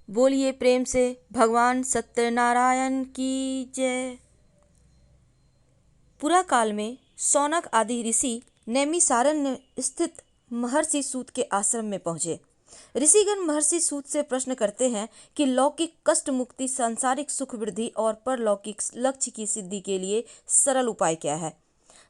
बोलिए प्रेम से भगवान सत्यनारायण की जय। पुरा काल में सौनक आदि ऋषि नैमिषारण्य स्थित महर्षि सूत के आश्रम में पहुंचे। ऋषिगण महर्षि सूत से प्रश्न करते हैं कि लौकिक कष्ट मुक्ति, सांसारिक सुख वृद्धि और परलौकिक लक्ष्य की सिद्धि के लिए सरल उपाय क्या है।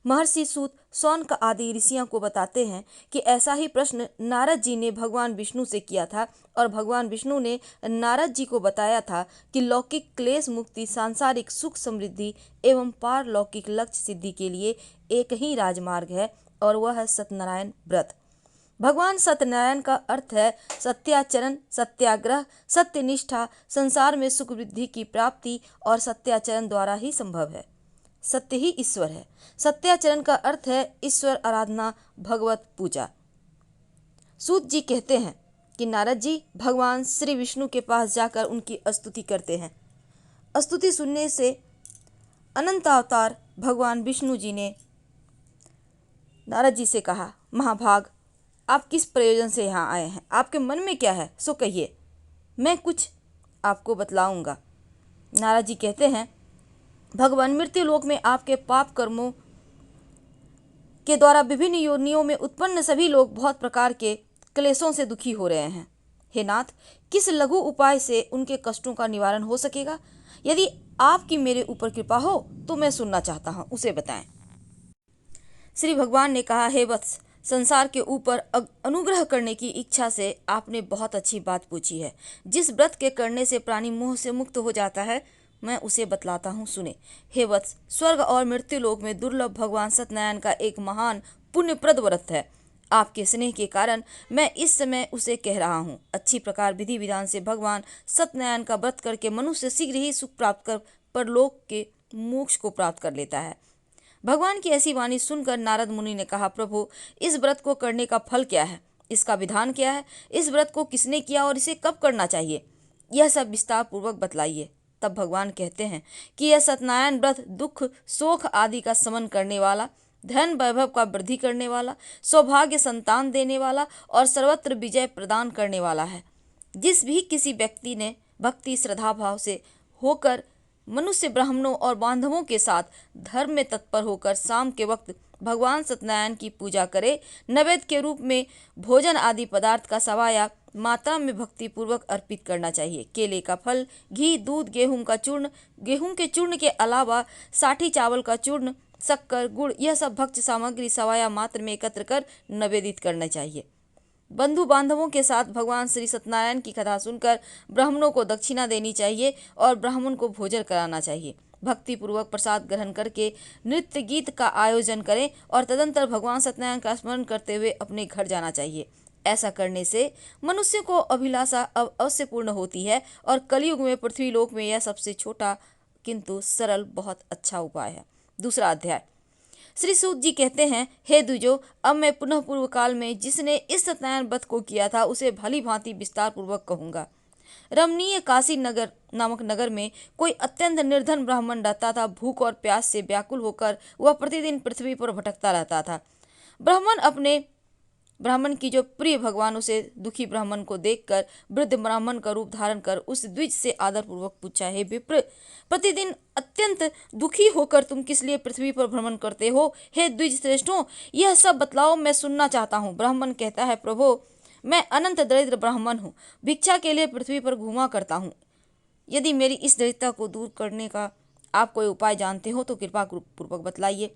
महर्षि सूत सौनक आदि ऋषियों को बताते हैं कि ऐसा ही प्रश्न नारद जी ने भगवान विष्णु से किया था और भगवान विष्णु ने नारद जी को बताया था कि लौकिक क्लेश मुक्ति, सांसारिक सुख समृद्धि एवं पारलौकिक लक्ष्य सिद्धि के लिए एक ही राजमार्ग है और वह है सत्यनारायण व्रत। भगवान सत्यनारायण का अर्थ है सत्याचरण, सत्याग्रह, सत्यनिष्ठा। संसार में सुख वृद्धि की प्राप्ति और सत्याचरण द्वारा ही संभव है। सत्य ही ईश्वर है। सत्याचरण का अर्थ है ईश्वर आराधना, भगवत पूजा। सूत जी कहते हैं कि नारद जी भगवान श्री विष्णु के पास जाकर उनकी स्तुति करते हैं। स्तुति सुनने से अनंत अवतार भगवान विष्णु जी ने नारद जी से कहा, महाभाग, आप किस प्रयोजन से यहाँ आए हैं? आपके मन में क्या है सो कहिए, मैं कुछ आपको बतलाऊंगा। नारद जी कहते हैं, भगवान, मृत्यु लोक में आपके पाप कर्मों के द्वारा विभिन्न योनियों में उत्पन्न सभी लोग बहुत प्रकार के क्लेशों से दुखी हो रहे हैं। हे नाथ, किस लघु उपाय से उनके कष्टों का निवारण हो सकेगा? यदि आपकी मेरे ऊपर कृपा हो तो मैं सुनना चाहता हूँ, उसे बताएं। श्री भगवान ने कहा, हे वत्स, संसार के ऊपर अनुग्रह करने की इच्छा से आपने बहुत अच्छी बात पूछी है। जिस व्रत के करने से प्राणी मोह से मुक्त हो जाता है, मैं उसे बतलाता हूँ, सुने। हे वत्स, स्वर्ग और मृत्यु लोक में दुर्लभ भगवान सत्यनारायण का एक महान पुण्यप्रद व्रत है। आपके स्नेह के कारण मैं इस समय उसे कह रहा हूँ। अच्छी प्रकार विधि विधान से भगवान सत्यनारायण का व्रत करके मनुष्य शीघ्र ही सुख प्राप्त कर परलोक के मोक्ष को प्राप्त कर लेता है। भगवान की ऐसी वाणी सुनकर नारद मुनि ने कहा, प्रभु, इस व्रत को करने का फल क्या है? इसका विधान क्या है? इस व्रत को किसने किया और इसे कब करना चाहिए? यह सब विस्तार पूर्वक बतलाइए। तब भगवान कहते हैं कि यह सत्यनारायण व्रत दुख, शोक आदि का शमन करने वाला, धन वैभव का वृद्धि करने वाला, सौभाग्य संतान देने वाला और सर्वत्र विजय प्रदान करने वाला है। जिस भी किसी व्यक्ति ने भक्ति श्रद्धा भाव से होकर मनुष्य, ब्राह्मणों और बांधवों के साथ धर्म में तत्पर होकर शाम के वक्त भगवान सत्यनारायण की पूजा करे, नैवेद्य के रूप में भोजन आदि पदार्थ का सवाया मात्रा में भक्ति पूर्वक अर्पित करना चाहिए। केले का फल, घी, दूध, गेहूं का चूर्ण, गेहूं के चूर्ण के अलावा साठी चावल का चूर्ण, शक्कर, गुड़, यह सब भक्ष्य सामग्री सवाया मात्र में एकत्र कर निवेदित करना चाहिए। बंधु बांधवों के साथ भगवान श्री सत्यनारायण की कथा सुनकर ब्राह्मणों को दक्षिणा देनी चाहिए और ब्राह्मण को भोजन कराना चाहिए। भक्ति पूर्वक प्रसाद ग्रहण करके नृत्य गीत का आयोजन करें और तदंतर भगवान सत्यनारायण का स्मरण करते हुए अपने घर जाना चाहिए। ऐसा करने से मनुष्य को अभिलाषा अवश्य पूर्ण होती है और कलयुग में पृथ्वी लोक में यह सबसे छोटा किंतु सरल बहुत अच्छा उपाय है। दूसरा अध्याय। श्री सूत जी कहते हैं, हे द्विजो, अब मैं पुनः पूर्व काल में जिसने इस सत्यनारायण व्रत को किया था उसे भली भांति विस्तार पूर्वक कहूंगा। रमणीय काशी नगर नामक नगर में कोई अत्यंत निर्धन ब्राह्मण रहता था। भूख और प्यास से व्याकुल होकर वह प्रतिदिन पृथ्वी पर भटकता रहता था। ब्राह्मण की जो प्रिय भगवान उसे दुखी ब्राह्मण को देखकर वृद्ध ब्राह्मण का रूप धारण कर उस द्विज से आदर पूर्वक पूछा, हे विप्र, प्रतिदिन अत्यंत दुखी होकर तुम किस लिए पृथ्वी पर भ्रमण करते हो? हे द्विज श्रेष्ठों, यह सब बतलाओ, मैं सुनना चाहता हूँ। ब्राह्मण कहता है, प्रभो, मैं अनंत दरिद्र ब्राह्मण हूँ, भिक्षा के लिए पृथ्वी पर घूमा करता हूँ। यदि मेरी इस दरिद्रता को दूर करने का आप कोई उपाय जानते हो तो कृपा पूर्वक बतलाइए।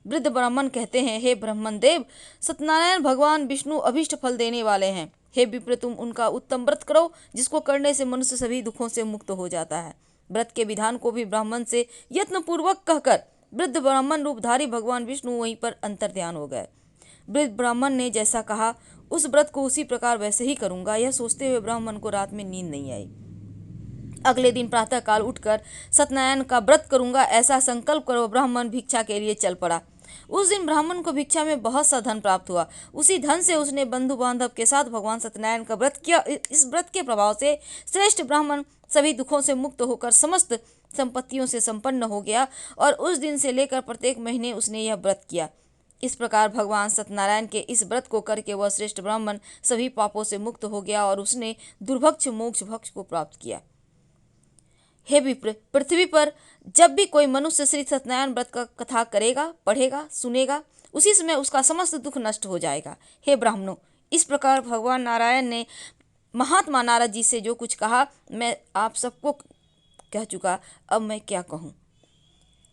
वृद्ध ब्राह्मण कहते हैं, हे ब्राह्मण देव, सत्यनारायण भगवान विष्णु अभीष्ट फल देने वाले हैं। हे विप्र, तुम उनका उत्तम व्रत करो जिसको करने से मनुष्य सभी दुखों से मुक्त हो जाता है। व्रत के विधान को भी ब्राह्मण से यत्न पूर्वक कहकर वृद्ध ब्राह्मण रूपधारी भगवान विष्णु वहीं पर अंतर ध्यान हो गए। वृद्ध ब्राह्मण ने जैसा कहा उस व्रत को उसी प्रकार वैसे ही करूंगा। यह सोचते हुए ब्राह्मण को रात में नींद नहीं आई। अगले दिन प्रातः काल उठकर सत्यनारायण का व्रत करूंगा ऐसा संकल्प करो ब्राह्मण भिक्षा के लिए चल पड़ा। उस दिन ब्राह्मण को भिक्षा में बहुत सा धन प्राप्त हुआ। उसी धन से उसने बंधु बांधव के साथ भगवान सत्यनारायण का व्रत किया। इस व्रत के प्रभाव से श्रेष्ठ ब्राह्मण सभी दुखों से मुक्त होकर समस्त संपत्तियों से संपन्न हो गया और उस दिन से लेकर प्रत्येक महीने उसने यह व्रत किया। इस प्रकार भगवान सत्यनारायण के इस व्रत को करके वह श्रेष्ठ ब्राह्मण सभी पापों से मुक्त हो गया और उसने दुर्भक्ष मोक्ष भक्ष को प्राप्त किया। हे विप्र, पृथ्वी पर जब भी कोई मनुष्य श्री सत्यनारायण व्रत का कथा करेगा, पढ़ेगा, सुनेगा, उसी समय उसका समस्त दुख नष्ट हो जाएगा। हे ब्राह्मणों, इस प्रकार भगवान नारायण ने महात्मा नारद जी से जो कुछ कहा मैं आप सबको कह चुका, अब मैं क्या कहूँ।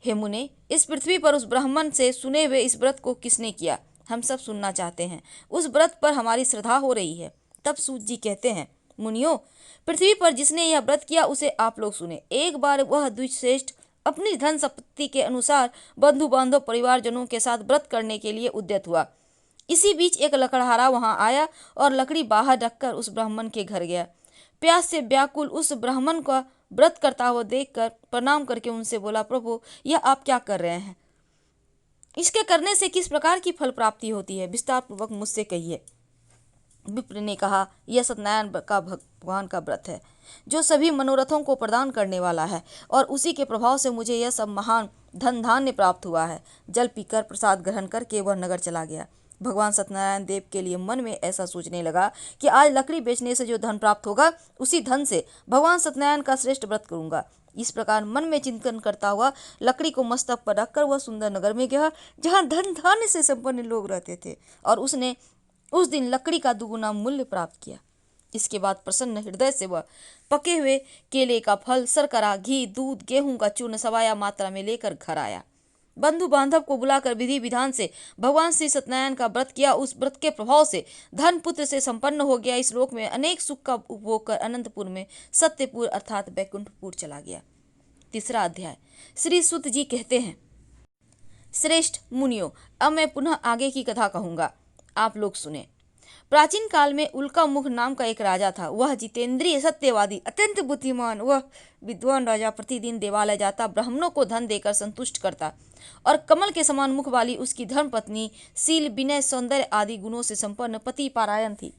हे मुने, इस पृथ्वी पर उस ब्राह्मण से सुने हुए इस व्रत को किसने किया, हम सब सुनना चाहते हैं। उस व्रत पर हमारी श्रद्धा हो रही है। तब सूत जी कहते हैं, मुनियों, पृथ्वी पर जिसने यह व्रत किया उसे आप लोग सुने। एक बार वह द्विजश्रेष्ठ अपनी धन संपत्ति के अनुसार बंधु बांधव परिवारजनों के साथ व्रत करने के लिए उद्यत हुआ। इसी बीच एक लकड़हारा वहां आया और लकड़ी बाहर रखकर उस ब्राह्मण के घर गया। प्यास से व्याकुल उस ब्राह्मण का व्रत करता हुआ देखकर प्रणाम करके उनसे बोला, प्रभु, यह आप क्या कर रहे हैं? इसके करने से किस प्रकार की फल प्राप्ति होती है, विस्तार पूर्वक मुझसे कहिए। विप्र ने कहा, यह सत्यनारायण का भगवान का व्रत है जो सभी मनोरथों को प्रदान करने वाला है और उसी के प्रभाव से मुझे यह सब महान धन धान्य प्राप्त हुआ है। जल पीकर प्रसाद ग्रहण करके वह नगर चला गया। भगवान सत्यनारायण देव के लिए मन में ऐसा सोचने लगा कि आज लकड़ी बेचने से जो धन प्राप्त होगा उसी धन से भगवान सत्यनारायण का श्रेष्ठ व्रत करूंगा। इस प्रकार मन में चिंतन करता हुआ लकड़ी को मस्तक पर रखकर वह सुंदर नगर में गया जहाँ धन धान्य से संपन्न लोग रहते थे और उसने उस दिन लकड़ी का दुगुना मूल्य प्राप्त किया। इसके बाद प्रसन्न हृदय से वह पके हुए केले का फल, शर्करा, घी, दूध, गेहूं का चूर्ण सवाया मात्रा में लेकर घर आया। बंधु बांधव को बुलाकर विधि विधान से भगवान श्री सत्यनारायण का व्रत किया। उस व्रत के प्रभाव से धन पुत्र से संपन्न हो गया। इस लोक में अनेक सुख का उपभोग कर अनंतपुर में सत्यपुर अर्थात बैकुंठपुर चला गया। तीसरा अध्याय। श्री सुत जी कहते हैं, श्रेष्ठ मुनियों, अब मैं पुनः आगे की कथा कहूंगा, आप लोग सुने। प्राचीन काल में उल्का मुख नाम का एक राजा था। वह जितेंद्रिय, सत्यवादी, अत्यंत बुद्धिमान, वह विद्वान राजा प्रतिदिन देवालय जाता, ब्राह्मणों को धन देकर संतुष्ट करता और कमल के समान मुख वाली उसकी धर्मपत्नी शील, विनय, सौंदर्य आदि गुणों से संपन्न पति पारायण थी।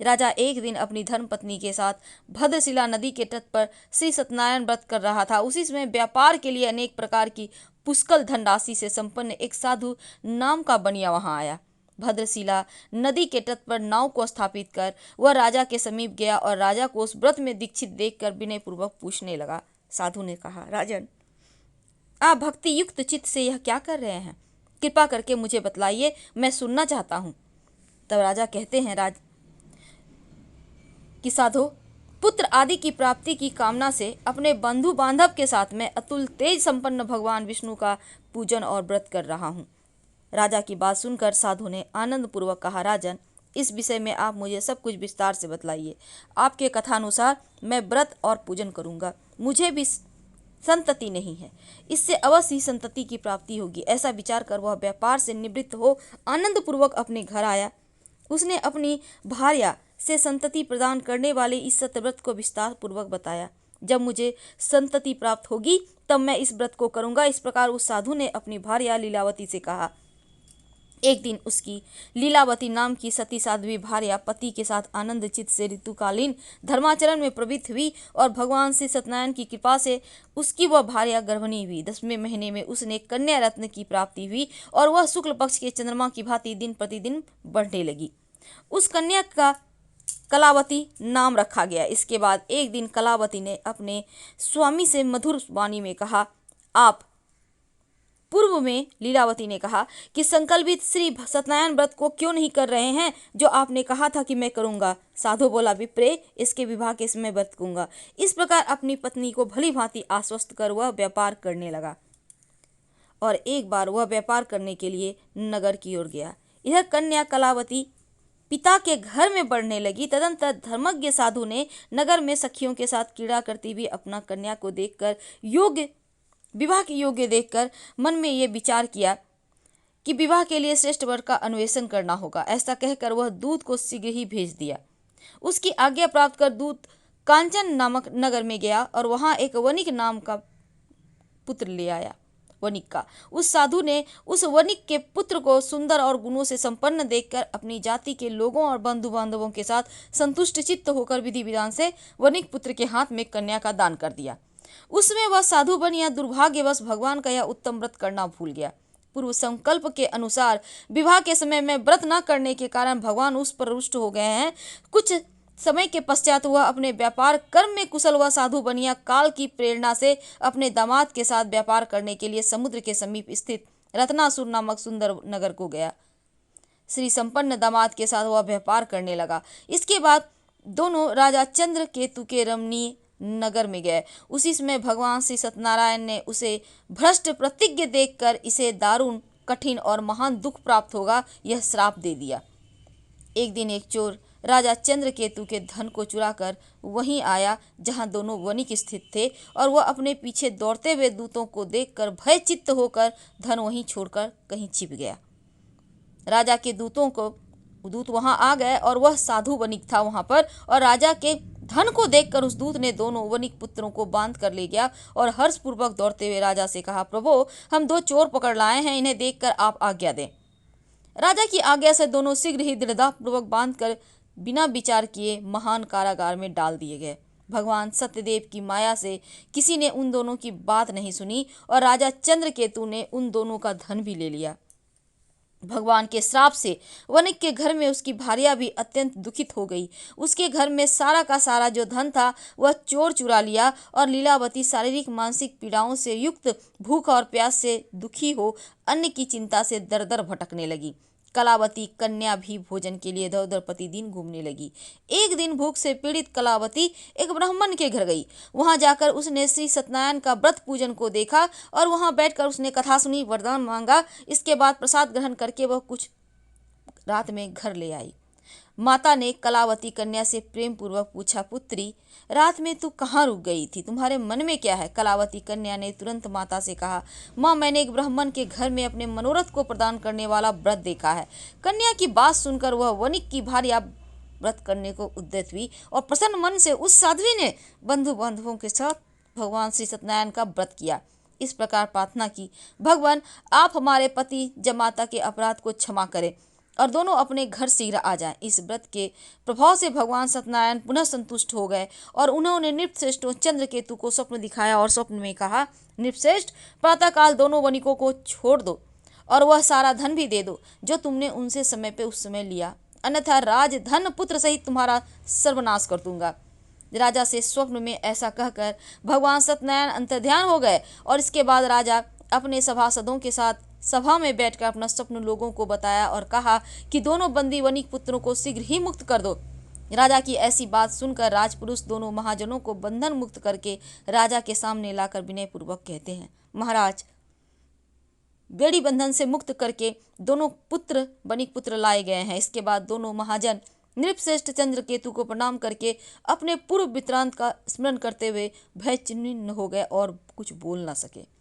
राजा एक दिन अपनी धर्मपत्नी के साथ भद्रशिला नदी के तट पर श्री सत्यनारायण व्रत कर रहा था। उसी समय व्यापार के लिए अनेक प्रकार की पुष्कल धनराशि से संपन्न एक साधु नाम का बनिया वहां आया। भद्रशिला नदी के तट पर नाव को स्थापित कर वह राजा के समीप गया और राजा को उस व्रत में दीक्षित देखकर विनय पूर्वक पूछने लगा। साधु ने कहा, राजन, आप भक्ति युक्त चित्त से यह क्या कर रहे हैं? कृपा करके मुझे बतलाइए, मैं सुनना चाहता हूँ। तब राजा कहते हैं कि साधु, पुत्र आदि की प्राप्ति की कामना से अपने बंधु बांधव के साथ मैं अतुल तेज संपन्न भगवान विष्णु का पूजन और व्रत कर रहा हूँ। राजा की बात सुनकर साधु ने आनंद पूर्वक कहा, राजन, इस विषय में आप मुझे सब कुछ विस्तार से बतलाइए। आपके कथानुसार मैं व्रत और पूजन करूंगा। मुझे भी संतति नहीं है, इससे अवश्य ही संतति की प्राप्ति होगी। ऐसा विचार कर वह व्यापार से निवृत्त हो आनंद पूर्वक अपने घर आया। उसने अपनी भार्या से संतति प्रदान करने वाले इस सत्यव्रत को विस्तार पूर्वक बताया। जब मुझे संतति प्राप्त होगी तब मैं इस व्रत को करूंगा। इस प्रकार उस साधु ने अपनी भार्या लीलावती से कहा। एक दिन उसकी लीलावती नाम की सती साध्वी भार्या पति के साथ आनंद चित्त से ऋतुकालीन धर्माचरण में प्रवृत्त हुई और भगवान श्री सत्यनारायण की कृपा से उसकी वह भार्या गर्भिणी हुई। 10वें महीने में उसने कन्या रत्न की प्राप्ति हुई और वह शुक्ल पक्ष के चंद्रमा की भांति दिन प्रतिदिन बढ़ने लगी। उस कन्या का कलावती नाम रखा गया। इसके बाद एक दिन कलावती ने अपने स्वामी से मधुर वाणी में कहा, आप पूर्व में लीलावती ने कहा कि संकल्पित श्री सत्यनारायण व्रत को क्यों नहीं कर रहे हैं जो आपने कहा था कि मैं करूंगा। साधु बोला, विप्रे, इसके विवाह के समय व्रत करूंगा। इस प्रकार अपनी पत्नी को भली भांति आश्वस्त कर वह व्यापार करने लगा और एक बार वह व्यापार करने के लिए नगर की ओर गया। इधर कन्या कलावती पिता के घर में बढ़ने लगी। तदंतर धर्मज्ञ साधु ने नगर में सखियों के साथ क्रीड़ा करती हुई अपना कन्या को देखकर विवाह के योग्य देखकर मन में ये विचार किया कि विवाह के लिए श्रेष्ठ वर का अन्वेषण करना होगा। ऐसा कहकर वह दूत को शीघ्र ही भेज दिया। उसकी आज्ञा प्राप्त कर दूत कांचन नामक नगर में गया और वहां एक वणिक नाम का पुत्र ले आया। वणिक का उस साधु ने उस वणिक के पुत्र को सुंदर और गुणों से संपन्न देखकर अपनी जाति के लोगों और बंधु बांधवों के साथ संतुष्ट चित्त होकर विधि विधान से वणिक पुत्र के हाथ में कन्या का दान कर दिया। उसमें वह साधु बन या दुर्भाग्यवश भगवान का यह उत्तम व्रत करना भूल गया। पूर्व संकल्प के अनुसार विवाह के समय में व्रत न करने के कारण भगवान उस पर रुष्ट हो गए हैं। कुछ समय के पश्चात वह अपने व्यापार कर्म में कुशल हुआ साधु बनिया काल की प्रेरणा से अपने दामाद के साथ व्यापार करने के लिए समुद्र के समीप स्थित रत्नासुर नामक सुंदर नगर को गया। श्री संपन्न दामाद के साथ वह व्यापार करने लगा। इसके बाद दोनों राजा चंद्र केतु के रमणीय नगर में गए। उसी समय भगवान श्री सत्यनारायण ने उसे भ्रष्ट प्रतिज्ञ देखकर इसे दारुण कठिन और महान दुख प्राप्त होगा यह श्राप दे दिया। एक दिन एक चोर राजा चंद्र केतु के धन को चुराकर वहीं आया जहां दोनों वणिक स्थित थे, और वह अपने पीछे दौड़ते हुए दूतों को देखकर भयचित्त होकर धन वहीं छोड़कर कहीं छिप गया। राजा के दूत वहां आ गए और वह साधु वणिक था वहां पर, और राजा के धन को देखकर उस दूत ने दोनों वणिक पुत्रों को बांध कर ले गया और हर्षपूर्वक दौड़ते हुए राजा से कहा, प्रभु हम 2 चोर पकड़ लाए हैं, इन्हें देखकर आप आज्ञा दें। राजा की आज्ञा से दोनों शीघ्र ही दृढ़तापूर्वक बांधकर बिना विचार किए महान कारागार में डाल दिए गए। भगवान सत्यदेव की माया से किसी ने उन दोनों की बात नहीं सुनी और राजा चंद्रकेतु ने उन दोनों का धन भी ले लिया। भगवान के श्राप से वणिक के घर में उसकी भार्या भी अत्यंत दुखित हो गई। उसके घर में सारा का सारा जो धन था वह चोर चुरा लिया, और लीलावती शारीरिक मानसिक पीड़ाओं से युक्त भूख और प्यास से दुखी हो अन्न की चिंता से दर दर भटकने लगी। कलावती कन्या भी भोजन के लिए इधर उधर प्रतिदिन घूमने लगी। एक दिन भूख से पीड़ित कलावती एक ब्राह्मण के घर गई। वहां जाकर उसने श्री सत्यनारायण का व्रत पूजन को देखा और वहां बैठकर उसने कथा सुनी, वरदान मांगा। इसके बाद प्रसाद ग्रहण करके वह कुछ रात में घर ले आई। माता ने कलावती कन्या से प्रेम पूर्वक पूछा, पुत्री रात में तू कहाँ रुक गई थी, तुम्हारे मन में क्या है? कलावती कन्या ने तुरंत माता से कहा, माँ मैंने एक ब्राह्मण के घर में अपने मनोरथ को प्रदान करने वाला व्रत देखा है। कन्या की बात सुनकर वह वणिक की भार्या व्रत करने को उद्यत हुई और प्रसन्न मन से उस साध्वी ने बंधु बांधवों के साथ भगवान श्री सत्यनारायण का व्रत किया। इस प्रकार प्रार्थना की, भगवान आप हमारे पति जमाता के अपराध को क्षमा करें और दोनों अपने घर शीघ्र आ जाएं। इस व्रत के प्रभाव से भगवान सत्यनारायण पुनः संतुष्ट हो गए और उन्होंने नृपश्रेष्ठ चंद्रकेतु को स्वप्न दिखाया और स्वप्न में कहा, नृपश्रेष्ठ प्रातःकाल दोनों वणिकों को छोड़ दो और वह सारा धन भी दे दो जो तुमने उनसे समय पे उस समय लिया, अन्यथा राज धन पुत्र सहित तुम्हारा सर्वनाश कर दूंगा। राजा से स्वप्न में ऐसा कहकर भगवान सत्यनारायण अंतर्ध्यान हो गए और इसके बाद राजा अपने सभासदों के साथ सभा में बैठकर अपना स्वप्न लोगों को बताया और कहा कि दोनों बंदी वणिक पुत्रों को शीघ्र ही मुक्त कर दो। राजा की ऐसी बात सुनकर राजपुरुष दोनों महाजनों को बंधन मुक्त करके राजा के सामने लाकर विनय पूर्वक कहते हैं, महाराज बेड़ी बंधन से मुक्त करके दोनों पुत्र वणिक पुत्र लाए गए हैं। इसके बाद दोनों महाजन नृपश्रेष्ठ चंद्रकेतु को प्रणाम करके अपने पूर्व वृत्तांत का स्मरण करते हुए भय चिन्हित हो गए और कुछ बोल न सके।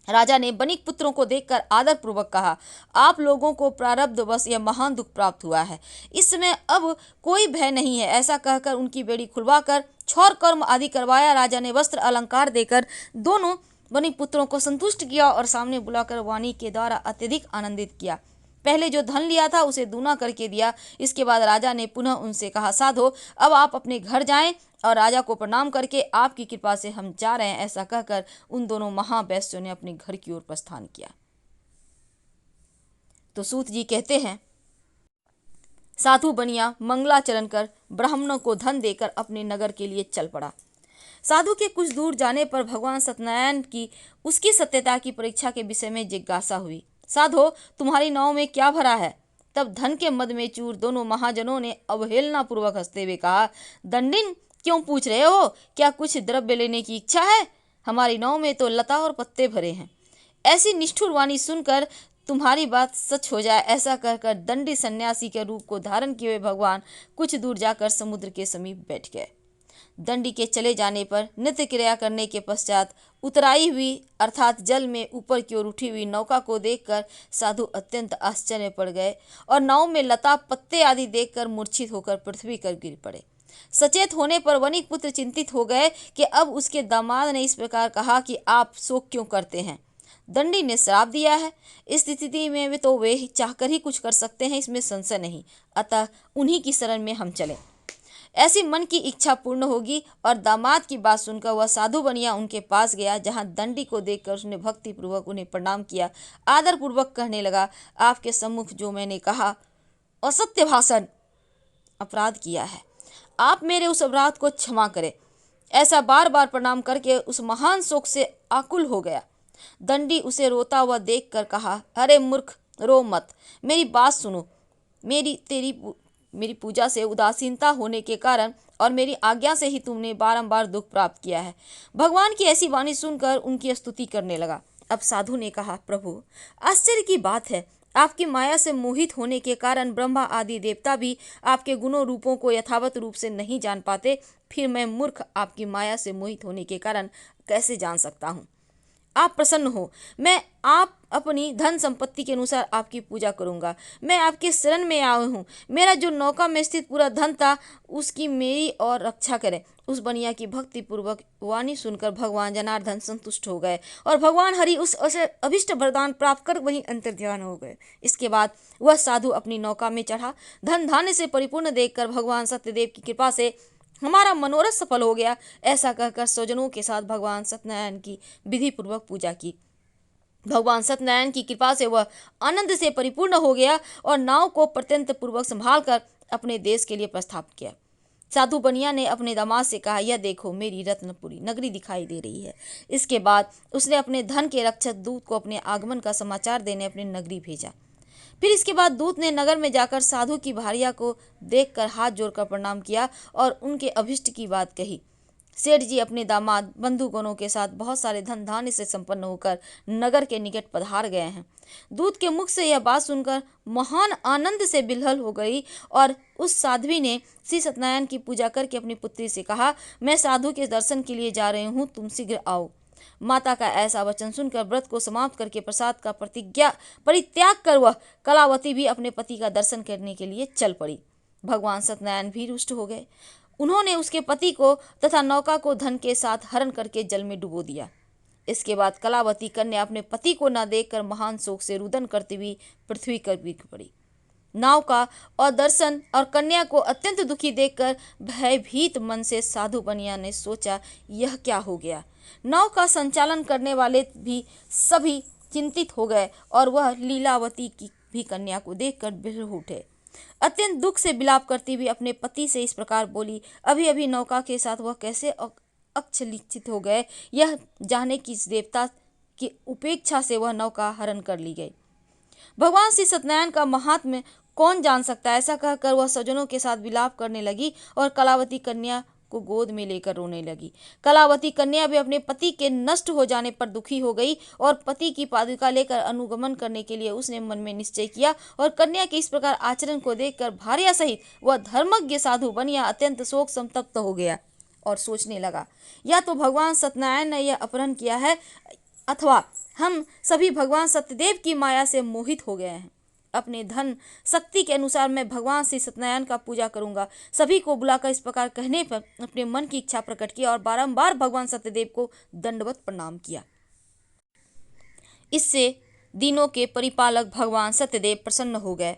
राजा ने वणिक पुत्रों को देखकर आदर पूर्वक कहा, आप लोगों को प्रारब्धवश यह महान दुख प्राप्त हुआ है, इस समय अब कोई भय नहीं है। ऐसा कहकर उनकी बेड़ी खुलवाकर क्षौर कर्म आदि करवाया। राजा ने वस्त्र अलंकार देकर दोनों वणिक पुत्रों को संतुष्ट किया और सामने बुलाकर वाणी के द्वारा अत्यधिक आनंदित किया। पहले जो धन लिया था उसे दूना करके दिया। इसके बाद राजा ने पुनः उनसे कहा, साधो अब आप अपने घर जाएं और राजा को प्रणाम करके आपकी कृपा से हम जा रहे हैं। ऐसा कहकर उन दोनों महावैश्यों ने अपने घर की ओर प्रस्थान किया। तो सूत जी कहते हैं, साधु बनिया मंगलाचरण कर ब्राह्मणों को धन देकर अपने नगर के लिए चल पड़ा। साधु के कुछ दूर जाने पर भगवान सत्यनारायण की उसकी सत्यता की परीक्षा के विषय में जिज्ञासा हुई। साधो तुम्हारी नाव में क्या भरा है? तब धन के मद में चूर दोनों महाजनों ने अवहेलना पूर्वक हंसते हुए कहा, दंडिन क्यों पूछ रहे हो? क्या कुछ द्रव्य लेने की इच्छा है? हमारी नाव में तो लता और पत्ते भरे हैं। ऐसी निष्ठुर वाणी सुनकर तुम्हारी बात सच हो जाए, ऐसा कहकर दंडी सन्यासी के रूप को धारण किए हुए भगवान कुछ दूर जाकर समुद्र के समीप बैठ गए। दंडी के चले जाने पर नित्य क्रिया करने के पश्चात उतराई हुई अर्थात जल में ऊपर की ओर उठी हुई नौका को देखकर साधु अत्यंत आश्चर्य पड़ गए और नाव में लता पत्ते आदि देखकर मूर्छित होकर पृथ्वी पर गिर पड़े। सचेत होने पर वणिक पुत्र चिंतित हो गए कि अब उसके दामाद ने इस प्रकार कहा कि आप शोक क्यों करते हैं? दंडी ने श्राप दिया है। इस स्थिति में वे चाहकर ही कुछ कर सकते हैं, इसमें संशय नहीं। अतः उन्हीं की शरण में हम चले। ऐसी मन की इच्छा पूर्ण होगी। और दामाद की बात सुनकर वह साधु बनिया उनके पास गया, जहां दंडी को देखकर उसने भक्ति पूर्वक उन्हें प्रणाम किया। आदर पूर्वक कहने लगा, आपके सम्मुख जो मैंने कहा असत्य भाषण अपराध किया है, आप मेरे उस अपराध को क्षमा करें। ऐसा बार बार प्रणाम करके उस महान शोक से आकुल हो गया। दंडी उसे रोता हुआ देखकर कहा, अरे मूर्ख, रो मत, मेरी बात सुनो। मेरी पूजा से उदासीनता होने के कारण और मेरी आज्ञा से ही तुमने बारंबार दुख प्राप्त किया है। भगवान की ऐसी वाणी सुनकर उनकी स्तुति करने लगा। अब साधु ने कहा, प्रभु, आश्चर्य की बात है, आपकी माया से मोहित होने के कारण ब्रह्मा आदि देवता भी आपके गुणों रूपों को यथावत रूप से नहीं जान पाते, फिर मैं मूर्ख आपकी माया से मोहित होने के कारण कैसे जान सकता हूँ। आप प्रसन्न हो, मैं आप अपनी धन संपत्ति के अनुसार आपकी पूजा करूंगा। मैं आपके शरण में आया हूँ। मेरा जो नौका में स्थित पूरा धन था, उसकी मेरी और रक्षा करें। उस बनिया की भक्ति पूर्वक वाणी सुनकर भगवान जनार्दन संतुष्ट हो गए और भगवान हरि उस अभिष्ट वरदान प्राप्त कर वहीं अंतर्ध्यान हो गए। इसके बाद वह साधु अपनी नौका में चढ़ा। धन धान्य से परिपूर्ण देखकर भगवान सत्यदेव की कृपा से हमारा मनोरथ सफल हो गया, ऐसा कहकर स्वजनों के साथ भगवान सत्यनारायण की विधि पूर्वक पूजा की। भगवान सत्यनारायण की कृपा से वह आनंद से परिपूर्ण हो गया और नाव को प्रत्यंत पूर्वक संभाल कर अपने देश के लिए प्रस्थान किया। साधु बनिया ने अपने दामाद से कहा, यह देखो, मेरी रत्नपुरी नगरी दिखाई दे रही है। इसके बाद उसने अपने धन के रक्षक दूत को अपने आगमन का समाचार देने अपनी नगरी भेजा। फिर इसके बाद दूत ने नगर में जाकर साधु की भार्या को देखकर हाथ जोड़कर प्रणाम किया और उनके अभिष्ट की बात कही। सेठ जी अपने दामाद बंधुगणों के साथ बहुत सारे धन धान्य से संपन्न होकर नगर के निकट पधार गए हैं। दूत के मुख से यह बात सुनकर महान आनंद से बिलहल हो गई और उस साध्वी ने श्री सत्यनारायण की पूजा करके अपनी पुत्री से कहा, मैं साधु के दर्शन के लिए जा रही हूँ, तुम शीघ्र आओ। माता का ऐसा वचन सुनकर व्रत को समाप्त करके प्रसाद का परित्याग कर वह कलावती भी अपने पति का दर्शन करने के लिए चल पड़ी। भगवान सत्यनारायण भी रुष्ट हो गए। उन्होंने उसके पति को तथा नौका को धन के साथ हरण करके जल में डुबो दिया। इसके बाद कलावती कन्या अपने पति को न देखकर महान शोक से रुदन करती हुई पृथ्वी पर गिर पड़ी। नाव का और दर्शन और कन्या को अत्यंत दुखी देखकर भयभीत मन से साधु बनिया ने सोचा, यह क्या हो गया। नाव का संचालन करने वाले भी सभी चिंतित हो गए और वह लीलावती की भी कन्या को देखकर बिलख उठे। अत्यंत दुख से विलाप करती हुई अपने पति से इस प्रकार बोली, अभी अभी नौका के साथ वह कैसे अक्षलिचित हो गए, यह जानने की इस देवता की उपेक्षा से वह नौका हरण कर ली गई। भगवान श्री सत्यनारायण का महात्म्य कौन जान सकता है। ऐसा कहकर वह स्वजनों के साथ विलाप करने लगी और कलावती कन्या को गोद में लेकर रोने लगी। कलावती कन्या भी अपने पति के नष्ट हो जाने पर दुखी हो गई और पति की पादुका लेकर अनुगमन करने के लिए उसने मन में निश्चय किया और कन्या के इस प्रकार आचरण को देखकर भार्या सहित वह धर्मज्ञ साधु बनिया अत्यंत शोक संतप्त हो गया और सोचने लगा, या तो भगवान सत्यनारायण ने यह अपहरण किया है अथवा हम सभी भगवान सत्यदेव की माया से मोहित हो गए हैं। अपने धन शक्ति के अनुसार मैं भगवान श्री सत्यनारायण का पूजा करूंगा। सभी को बुलाकर इस प्रकार कहने पर अपने मन की इच्छा प्रकट की और बारंबार भगवान सत्यदेव को दंडवत प्रणाम किया। इससे दिनों के परिपालक भगवान सत्यदेव प्रसन्न हो गए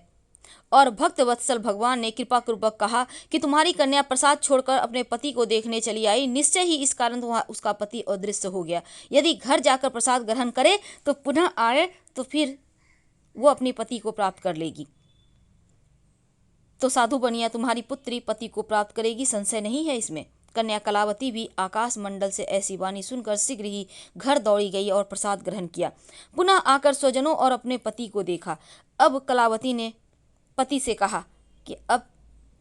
और भक्त वत्सल भगवान ने कृपा पूर्वक कहा कि तुम्हारी कन्या प्रसाद छोड़कर अपने पति को देखने चली आई। निश्चय ही इस कारण उसका पति अदृश्य हो गया। यदि घर जाकर प्रसाद ग्रहण करे तो पुनः आए तो फिर वो अपने पति को प्राप्त कर लेगी। तो साधु बनिया तुम्हारी पुत्री पति को प्राप्त करेगी, संशय नहीं है इसमें। कन्या कलावती भी आकाश मंडल से ऐसी वाणी सुनकर शीघ्र ही घर दौड़ी गई और प्रसाद ग्रहण किया। पुनः आकर स्वजनों और अपने पति को देखा। अब कलावती ने पति से कहा कि अब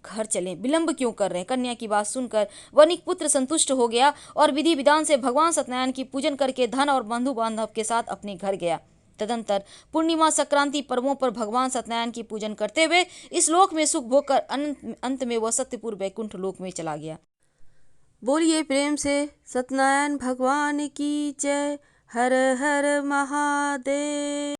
घर चलें, विलंब क्यों कर रहे हैं। कन्या की बात सुनकर वनिक पुत्र संतुष्ट हो गया और विधि विधान से भगवान सत्यनारायण की पूजन करके धन और बंधु बांधव के साथ अपने घर गया। तदंतर पूर्णिमा संक्रांति पर्वों पर भगवान सत्यनारायण की पूजन करते हुए इस लोक में सुख भोग कर अंत में वह सत्यपुर वैकुंठ लोक में चला गया। बोलिए प्रेम से सत्यनारायण भगवान की जय। हर हर महादेव।